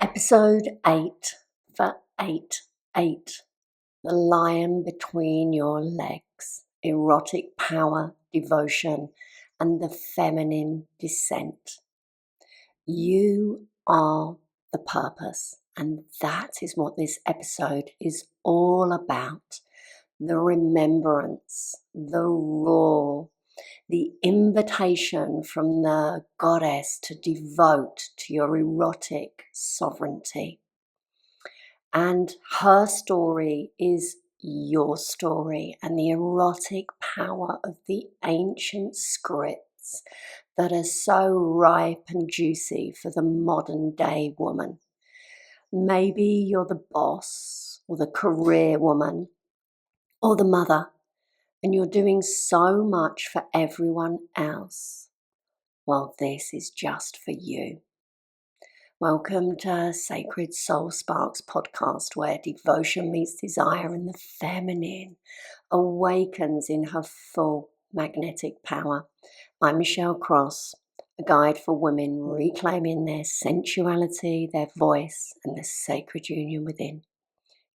Episode 8 for 8-8. The lion between your legs. Erotic power, devotion, and the feminine descent. You are the purpose, and that is what this episode is all about. The remembrance, the raw, the invitation from the goddess to devote to your erotic sovereignty. And her story is your story, and the erotic power of the ancient scripts that are so ripe and juicy for the modern day woman. Maybe you're the boss or the career woman or the mother, and you're doing so much for everyone else. Well, this is just for you. Welcome to Sacred Soul Sparks podcast, where devotion meets desire and the feminine awakens in her full magnetic power. I'm Michelle Cross, a guide for women reclaiming their sensuality, their voice, and the sacred union within.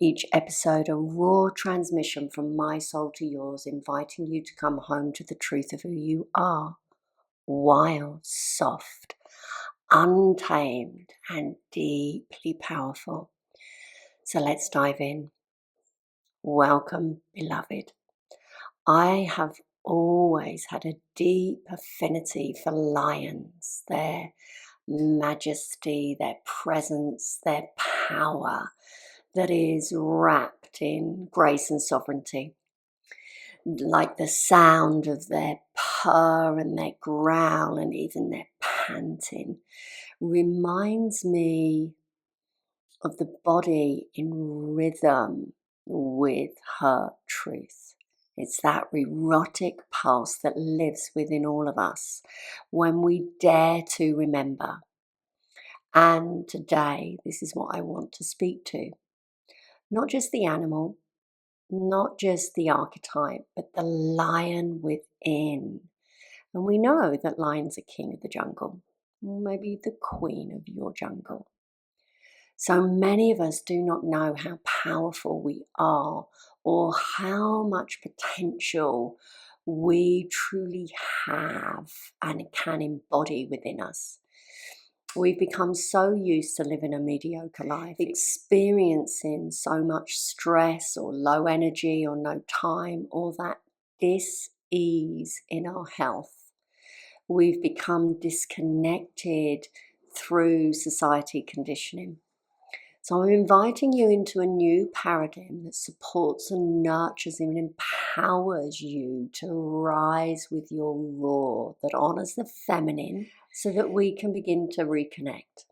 Each episode a raw transmission from my soul to yours, inviting you to come home to the truth of who you are. Wild, soft, untamed, and deeply powerful. So let's dive in. Welcome, beloved. I have always had a deep affinity for lions, their majesty, their presence, their power that is wrapped in grace and sovereignty. Like the sound of their purr and their growl and even their panting reminds me of the body in rhythm with her truth. It's that erotic pulse that lives within all of us when we dare to remember. And today, this is what I want to speak to. Not just the animal, not just the archetype, but the lion within. And we know that lions are king of the jungle, or maybe the queen of your jungle. So many of us do not know how powerful we are or how much potential we truly have and can embody within us. We've become so used to living a mediocre life, experiencing so much stress or low energy or no time or that dis-ease in our health. We've become disconnected through society conditioning. So I'm inviting you into a new paradigm that supports and nurtures and empowers you to rise with your raw, that honors the feminine, so that we can begin to reconnect.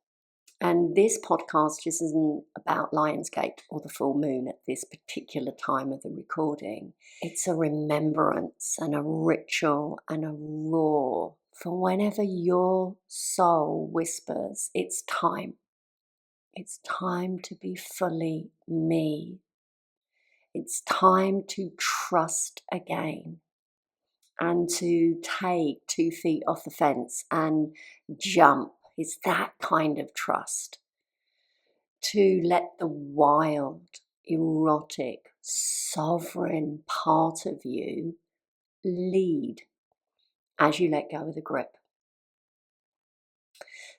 And this podcast isn't about Lionsgate or the full moon at this particular time of the recording. It's a remembrance and a ritual and a raw for whenever your soul whispers, it's time. It's time to be fully me. It's time to trust again and to take 2 feet off the fence and jump. It's that kind of trust. To let the wild, erotic, sovereign part of you lead as you let go of the grip.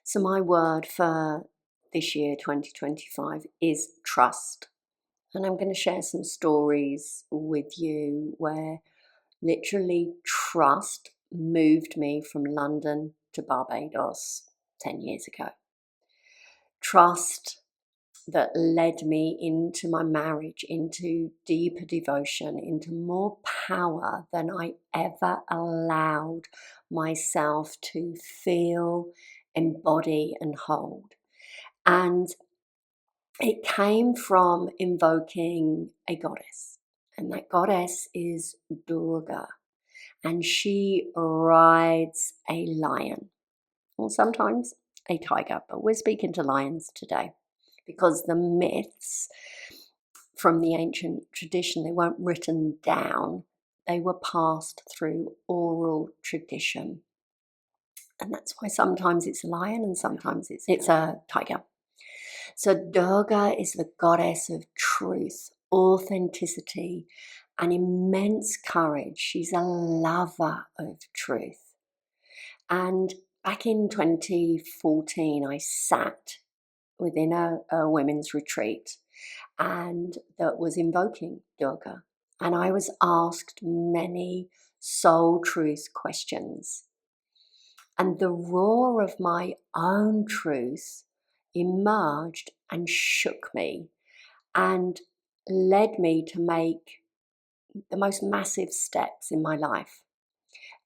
So my word for this year, 2025, is trust. And I'm going to share some stories with you where literally trust moved me from London to Barbados 10 years ago. Trust that led me into my marriage, into deeper devotion, into more power than I ever allowed myself to feel, embody, and hold. And it came from invoking a goddess, and that goddess is Durga, and she rides a lion, or sometimes a tiger, but we're speaking to lions today because the myths from the ancient tradition, they weren't written down, they were passed through oral tradition. And that's why sometimes it's a lion and sometimes it's a tiger. So Durga is the goddess of truth, authenticity, and immense courage. She's a lover of truth. And back in 2014, I sat within a women's retreat and that was invoking Durga. And I was asked many soul truth questions. And the roar of my own truth emerged and shook me and led me to make the most massive steps in my life.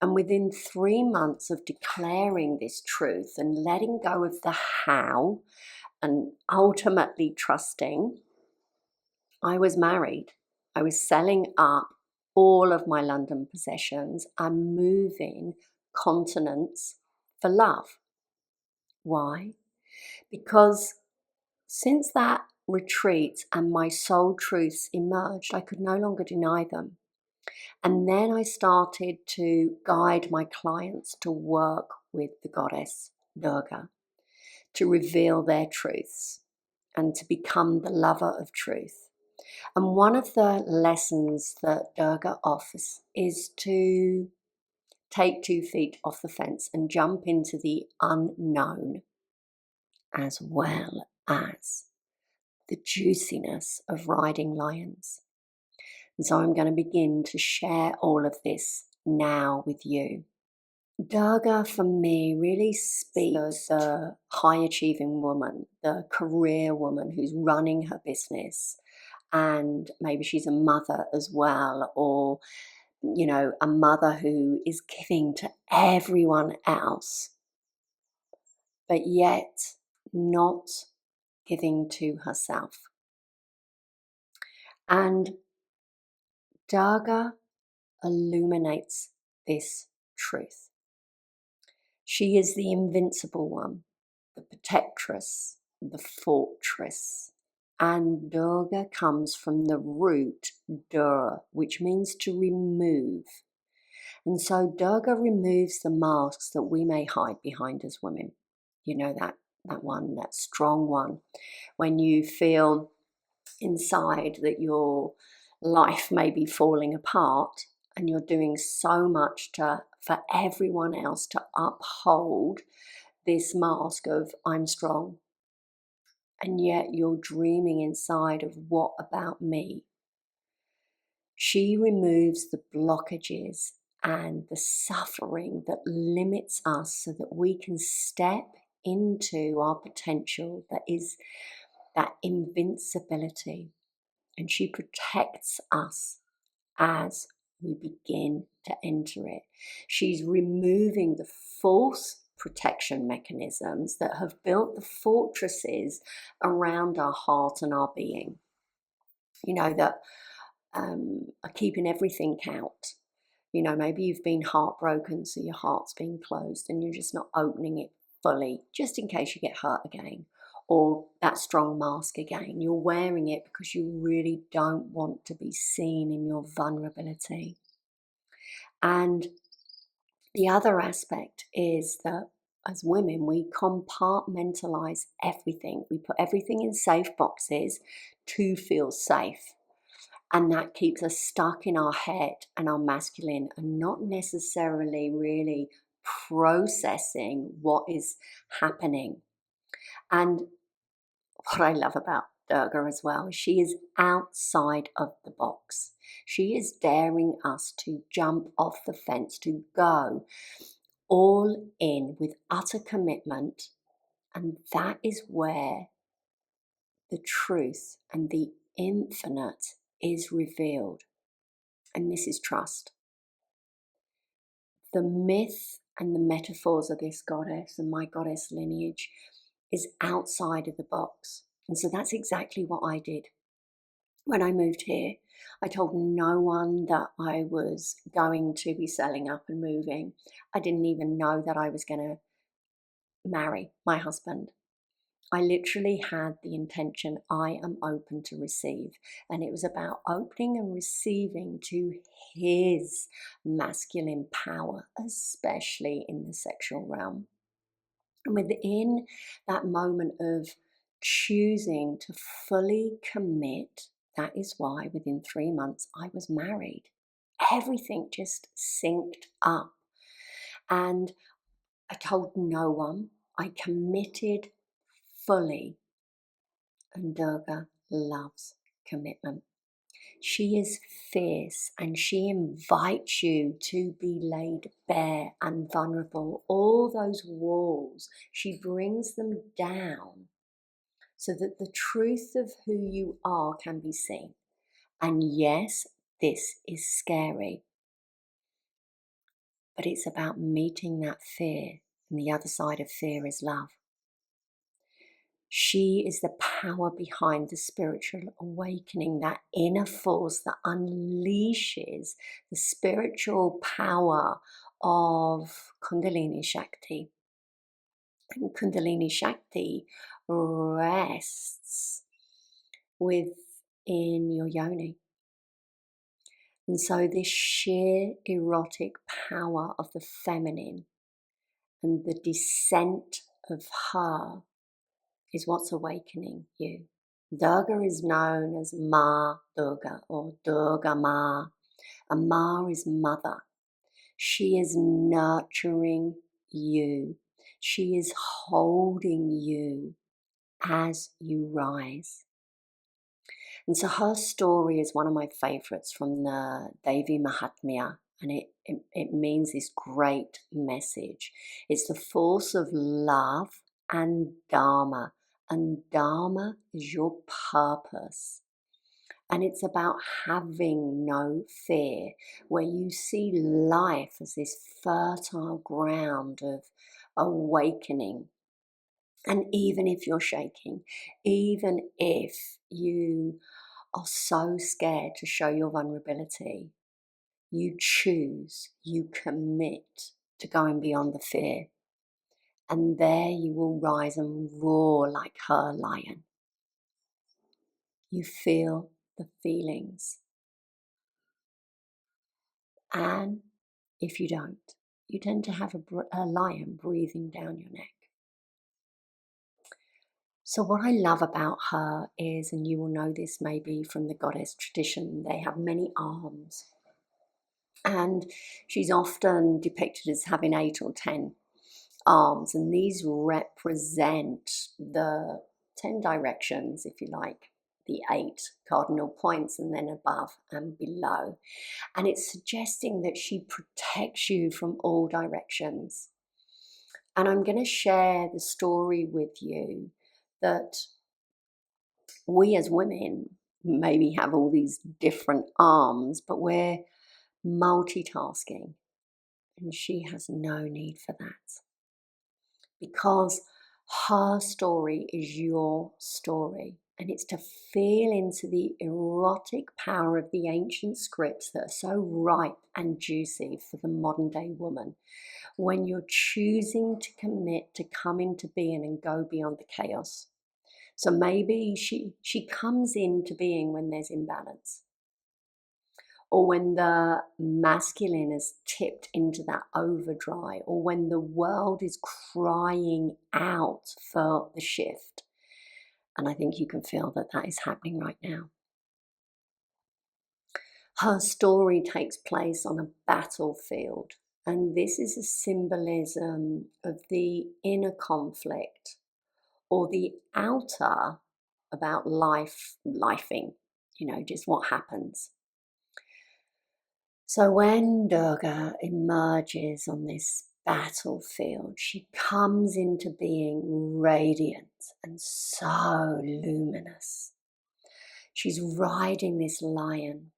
And within 3 months of declaring this truth and letting go of the how and ultimately trusting, I was married. I was selling up all of my London possessions and moving continents for love. Why? Because since that retreat and my soul truths emerged, I could no longer deny them. And then I started to guide my clients to work with the goddess Durga, to reveal their truths and to become the lover of truth. And one of the lessons that Durga offers is to take 2 feet off the fence and jump into the unknown, as well as the juiciness of riding lions. And so I'm going to begin to share all of this now with you. Durga for me really speaks to the high achieving woman, the career woman who's running her business, and maybe she's a mother as well, or a mother who is giving to everyone else, but yet not giving to herself. And Durga illuminates this truth. She is the invincible one, the protectress, the fortress. And Durga comes from the root dur, which means to remove. And so Durga removes the masks that we may hide behind as women. You know, that one, that strong one. When you feel inside that your life may be falling apart and you're doing so much for everyone else to uphold this mask of I'm strong, and yet you're dreaming inside of what about me? She removes the blockages and the suffering that limits us so that we can step into our potential, that is that invincibility. And she protects us as we begin to enter it. She's removing the false protection mechanisms that have built the fortresses around our heart and our being, that are keeping everything out. Maybe you've been heartbroken, so your heart's been closed and you're just not opening it fully, just in case you get hurt again, or that strong mask again. You're wearing it because you really don't want to be seen in your vulnerability. And the other aspect is that as women, we compartmentalize everything. We put everything in safe boxes to feel safe. And that keeps us stuck in our head and our masculine and not necessarily really processing what is happening. And what I love about Durga as well is she is outside of the box. She is daring us to jump off the fence, to go all in with utter commitment. And that is where the truth and the infinite is revealed. And this is trust. The myth and the metaphors of this goddess and my goddess lineage is outside of the box. And so that's exactly what I did. When I moved here, I told no one that I was going to be selling up and moving. I didn't even know that I was going to marry my husband. I literally had the intention, I am open to receive. And it was about opening and receiving to his masculine power, especially in the sexual realm. And within that moment of choosing to fully commit. That is why within 3 months I was married. Everything just synced up. And I told no one. I committed fully. And Durga loves commitment. She is fierce and she invites you to be laid bare and vulnerable. All those walls, she brings them down so that the truth of who you are can be seen. And yes, this is scary, but it's about meeting that fear. And the other side of fear is love. She is the power behind the spiritual awakening, that inner force that unleashes the spiritual power of Kundalini Shakti. And Kundalini Shakti rests within your yoni. And so this sheer erotic power of the feminine and the descent of her is what's awakening you. Durga is known as Ma Durga or Durga Ma. And Ma is mother. She is nurturing you. She is holding you as you rise. And so her story is one of my favorites from the Devi Mahatmya. And it means this great message. It's the force of love and Dharma. And Dharma is your purpose. And it's about having no fear, where you see life as this fertile ground of awakening. And even if you're shaking, even if you are so scared to show your vulnerability, you choose, you commit to going beyond the fear. And there you will rise and roar like her lion. You feel the feelings. And if you don't, you tend to have a lion breathing down your neck. So what I love about her is, and you will know this maybe from the goddess tradition, they have many arms. And she's often depicted as having 8 or 10 arms. And these represent the 10 directions, if you like, the 8 cardinal points, and then above and below. And it's suggesting that she protects you from all directions. And I'm going to share the story with you that we as women maybe have all these different arms, but we're multitasking. And she has no need for that. Because her story is your story. And it's to feel into the erotic power of the ancient scripts that are so ripe and juicy for the modern day woman. When you're choosing to commit to come into being and go beyond the chaos. So maybe she comes into being when there's imbalance. Or when the masculine is tipped into that overdrive, or when the world is crying out for the shift. And I think you can feel that that is happening right now. Her story takes place on a battlefield, and this is a symbolism of the inner conflict, or the outer about lifing, just what happens. So when Durga emerges on this battlefield, she comes into being radiant and so luminous. She's riding this lion.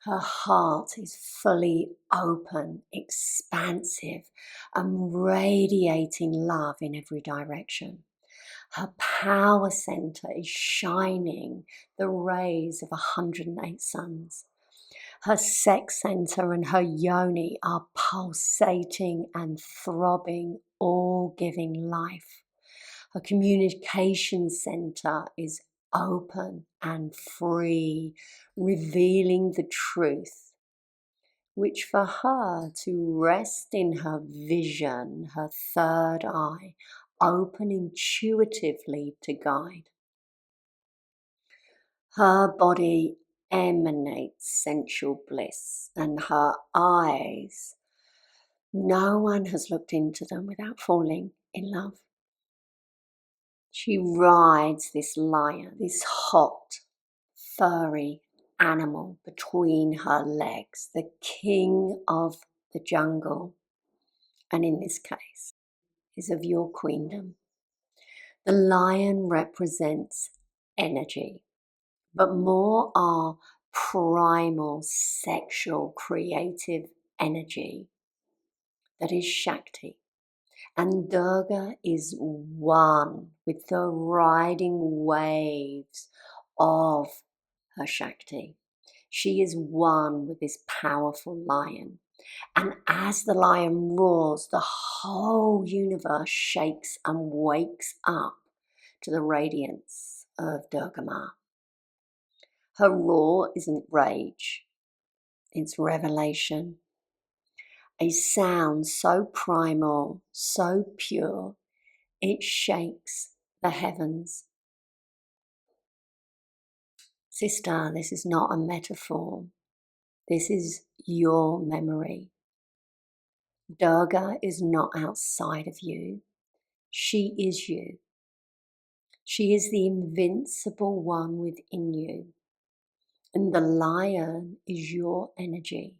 Her heart is fully open, expansive, and radiating love in every direction. Her power center is shining the rays of 108 suns. Her sex center and her yoni are pulsating and throbbing, all giving life. Her communication center is open and free, revealing the truth, which for her to rest in her vision, her third eye, open intuitively to guide. Her body emanates sensual bliss, and her eyes, no one has looked into them without falling in love. She rides this lion, this hot, furry animal between her legs, the king of the jungle, and in this case, is of your queendom. The lion represents energy, but more our primal, sexual, creative energy that is Shakti. And Durga is one with the riding waves of her Shakti. She is one with this powerful lion. And as the lion roars, the whole universe shakes and wakes up to the radiance of Durga Ma. Her roar isn't rage, it's revelation. A sound so primal, so pure, it shakes the heavens. Sister, this is not a metaphor. This is your memory. Durga is not outside of you. She is you. She is the invincible one within you. And the lion is your energy,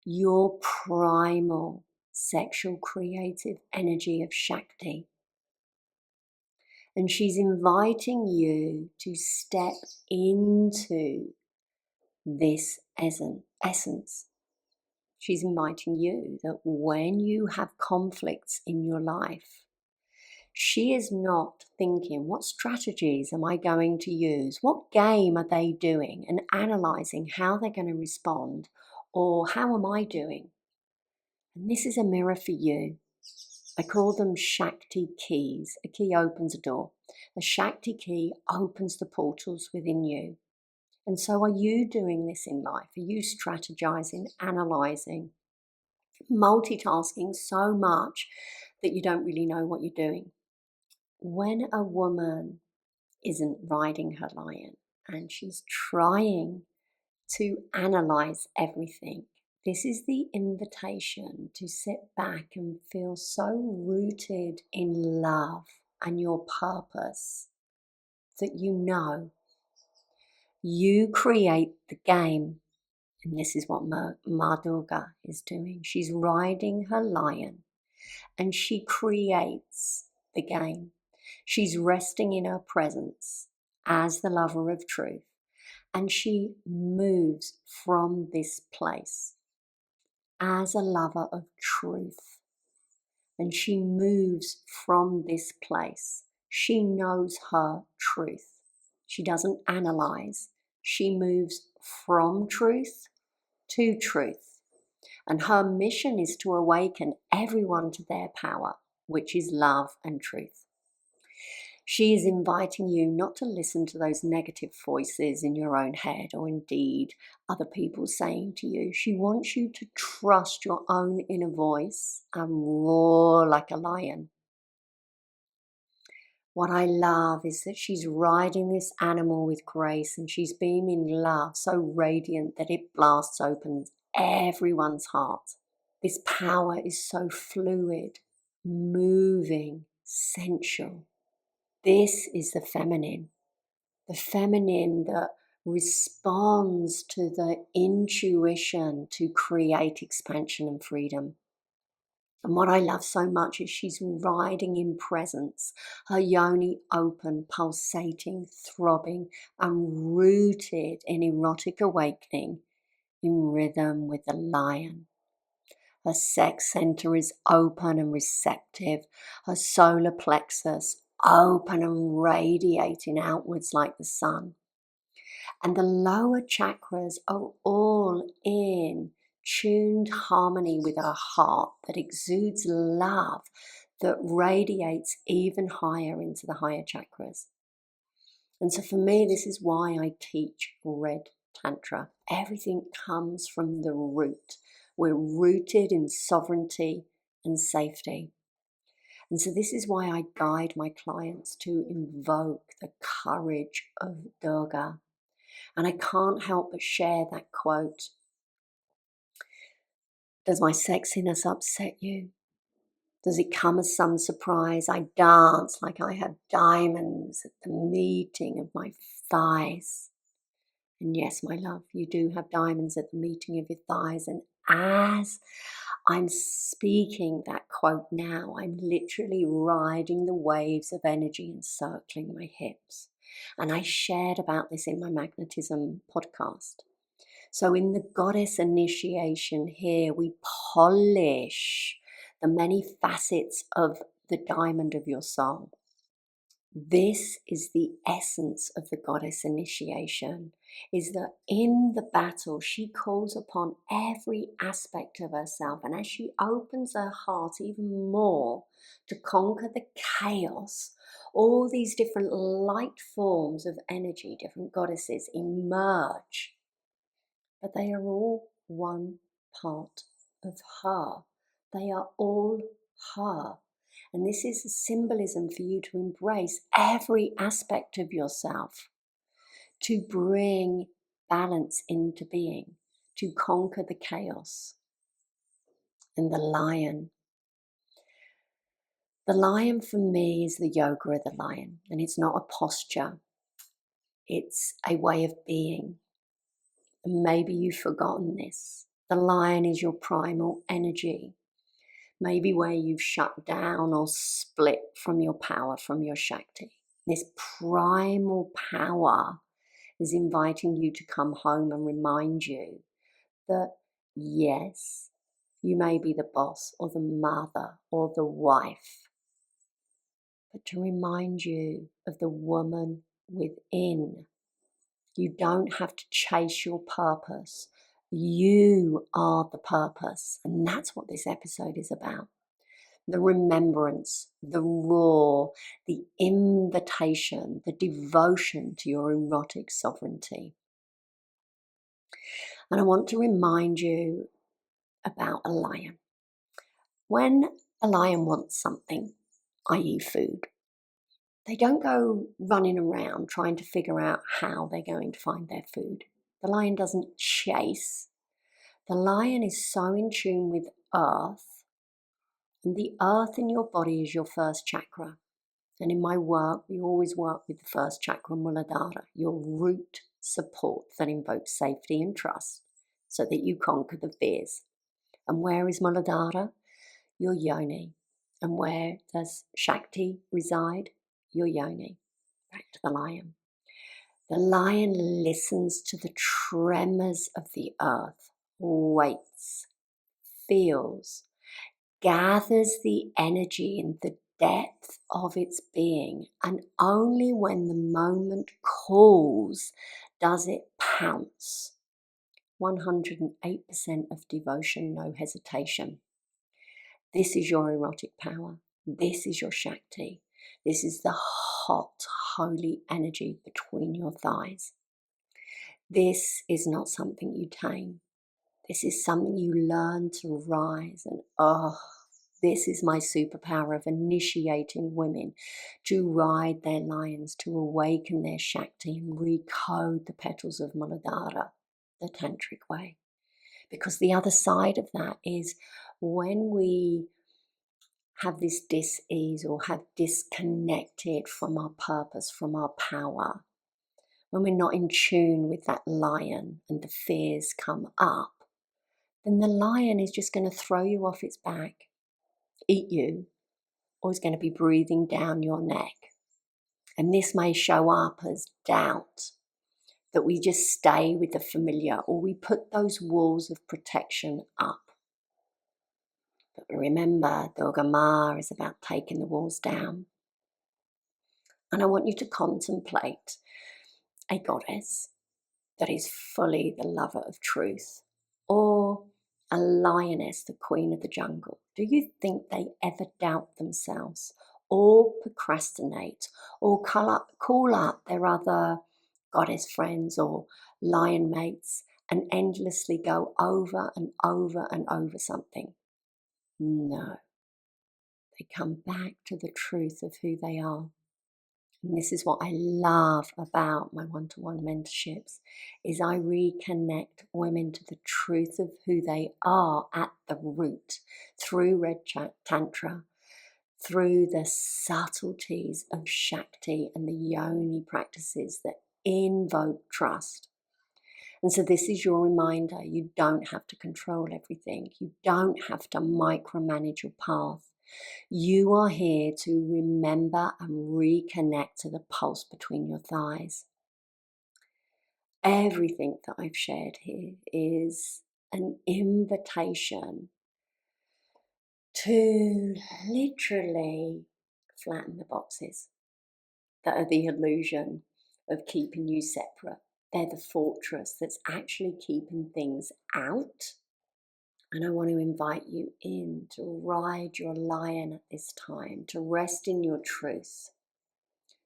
your primal sexual creative energy of Shakti. And she's inviting you to step into this essence. She's inviting you that when you have conflicts in your life, she is not thinking, what strategies am I going to use? What game are they doing? And analysing how they're going to respond, or how am I doing? And this is a mirror for you. I call them Shakti keys. A key opens a door. A Shakti key opens the portals within you. And so are you doing this in life? Are you strategizing, analysing, multitasking so much that you don't really know what you're doing? When a woman isn't riding her lion and she's trying to analyze everything, this is the invitation to sit back and feel so rooted in love and your purpose that you create the game. And this is what Ma Durga is doing. She's riding her lion and she creates the game. She's resting in her presence as the lover of truth, and she moves from this place as a lover of truth, and she moves from this place. She knows her truth. She doesn't analyze. She moves from truth to truth, and her mission is to awaken everyone to their power, which is love and truth. She is inviting you not to listen to those negative voices in your own head, or indeed other people saying to you. She wants you to trust your own inner voice and roar like a lion. What I love is that she's riding this animal with grace, and she's beaming love so radiant that it blasts open everyone's heart. This power is so fluid, moving, sensual. This is the feminine that responds to the intuition to create expansion and freedom. And what I love so much is she's riding in presence, her yoni open, pulsating, throbbing, and rooted in erotic awakening, in rhythm with the lion. Her sex center is open and receptive, her solar plexus open and radiating outwards like the sun. And the lower chakras are all in tuned harmony with our heart that exudes love, that radiates even higher into the higher chakras. And so for me, this is why I teach Red Tantra. Everything comes from the root. We're rooted in sovereignty and safety. And so this is why I guide my clients to invoke the courage of Durga. And I can't help but share that quote. Does my sexiness upset you? Does it come as some surprise? I dance like I have diamonds at the meeting of my thighs. And yes, my love, you do have diamonds at the meeting of your thighs. And as I'm speaking that quote now, I'm literally riding the waves of energy encircling my hips. And I shared about this in my magnetism podcast. So in the goddess initiation here, we polish the many facets of the diamond of your soul. This is the essence of the goddess initiation, is that in the battle, she calls upon every aspect of herself. And as she opens her heart even more to conquer the chaos, all these different light forms of energy, different goddesses emerge. But they are all one part of her. They are all her. And this is a symbolism for you to embrace every aspect of yourself, to bring balance into being, to conquer the chaos. And the lion. The lion for me is the yoga of the lion. And it's not a posture. It's a way of being. And maybe you've forgotten this. The lion is your primal energy. Maybe where you've shut down or split from your power, from your Shakti. This primal power is inviting you to come home and remind you that, yes, you may be the boss or the mother or the wife, but to remind you of the woman within. You don't have to chase your purpose. You are the purpose. And that's what this episode is about. The remembrance, the raw, the invitation, the devotion to your erotic sovereignty. And I want to remind you about a lion. When a lion wants something, i.e. food, they don't go running around trying to figure out how they're going to find their food. The lion doesn't chase. The lion is so in tune with earth, and the earth in your body is your first chakra. And in my work, we always work with the first chakra, Muladhara, your root support that invokes safety and trust so that you conquer the fears. And where is Muladhara? Your yoni. And where does Shakti reside? Your yoni. Back to the lion. The lion listens to the tremors of the earth, waits, feels, gathers the energy in the depth of its being, and only when the moment calls does it pounce. 108% of devotion, no hesitation. This is your erotic power. This is your Shakti. This is the hot, holy energy between your thighs. This is not something you tame. This is something you learn to rise. And this is my superpower of initiating women to ride their lions, to awaken their Shakti and recode the petals of Muladhara, the tantric way. Because the other side of that is when we have this dis-ease or have disconnected from our purpose, from our power, when we're not in tune with that lion and the fears come up, then the lion is just going to throw you off its back, eat you, or is going to be breathing down your neck. And this may show up as doubt, that we just stay with the familiar, or we put those walls of protection up. But remember, Durga Ma is about taking the walls down. And I want you to contemplate a goddess that is fully the lover of truth, or a lioness, the queen of the jungle. Do you think they ever doubt themselves, or procrastinate, or call up their other goddess friends or lion mates and endlessly go over and over and over something? No. They come back to the truth of who they are. And this is what I love about my one-to-one mentorships, is I reconnect women to the truth of who they are at the root through Red Tantra, through the subtleties of Shakti and the Yoni practices that invoke trust. And so this is your reminder. You don't have to control everything. You don't have to micromanage your path. You are here to remember and reconnect to the pulse between your thighs. Everything that I've shared here is an invitation to literally flatten the boxes that are the illusion of keeping you separate. They're the fortress that's actually keeping things out. And I want to invite you in to ride your lion at this time, to rest in your truth,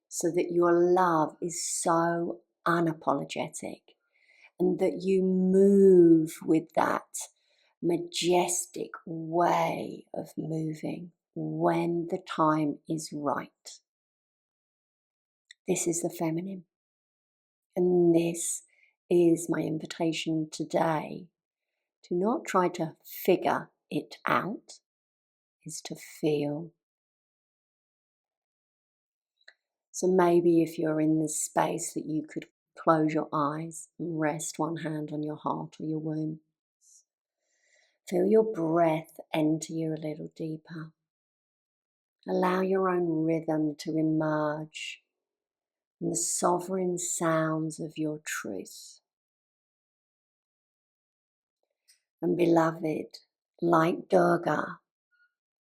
so that your love is so unapologetic and that you move with that majestic way of moving when the time is right. This is the feminine. And this is my invitation today to not try to figure it out, is to feel. So maybe if you're in this space that you could close your eyes and rest one hand on your heart or your womb. Feel your breath enter you a little deeper. Allow your own rhythm to emerge and the sovereign sounds of your truth. And beloved, like Durga,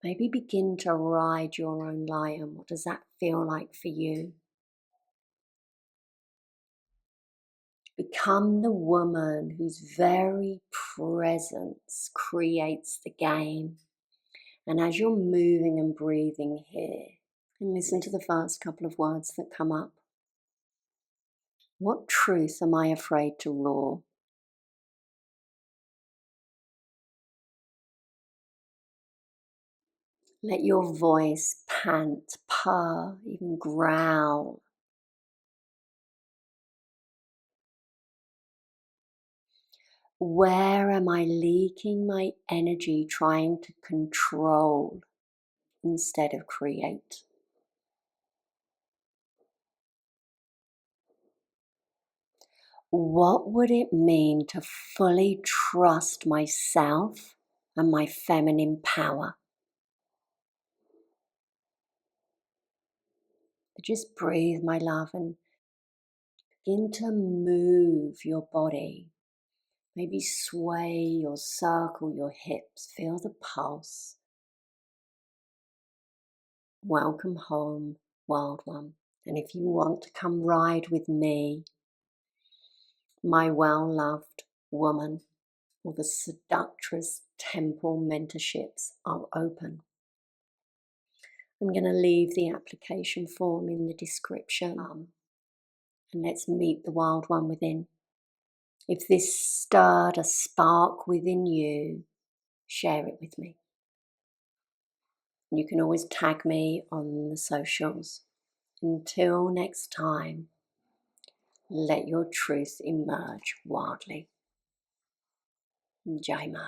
maybe begin to ride your own lion. What does that feel like for you? Become the woman whose very presence creates the game. And as you're moving and breathing here, and listen to the first couple of words that come up. What truth am I afraid to roar? Let your voice pant, purr, even growl. Where am I leaking my energy trying to control instead of create? What would it mean to fully trust myself and my feminine power? Just breathe, my love, and begin to move your body. Maybe sway or circle your hips. Feel the pulse. Welcome home, wild one. And if you want to come ride with me, my well-loved woman, or the Seductress Temple mentorships are open. I'm going to leave the application form in the description. And let's meet the wild one within. If this stirred a spark within you, share it with me. You can always tag me on the socials. Until next time, let your truth emerge wildly. Jai Ma.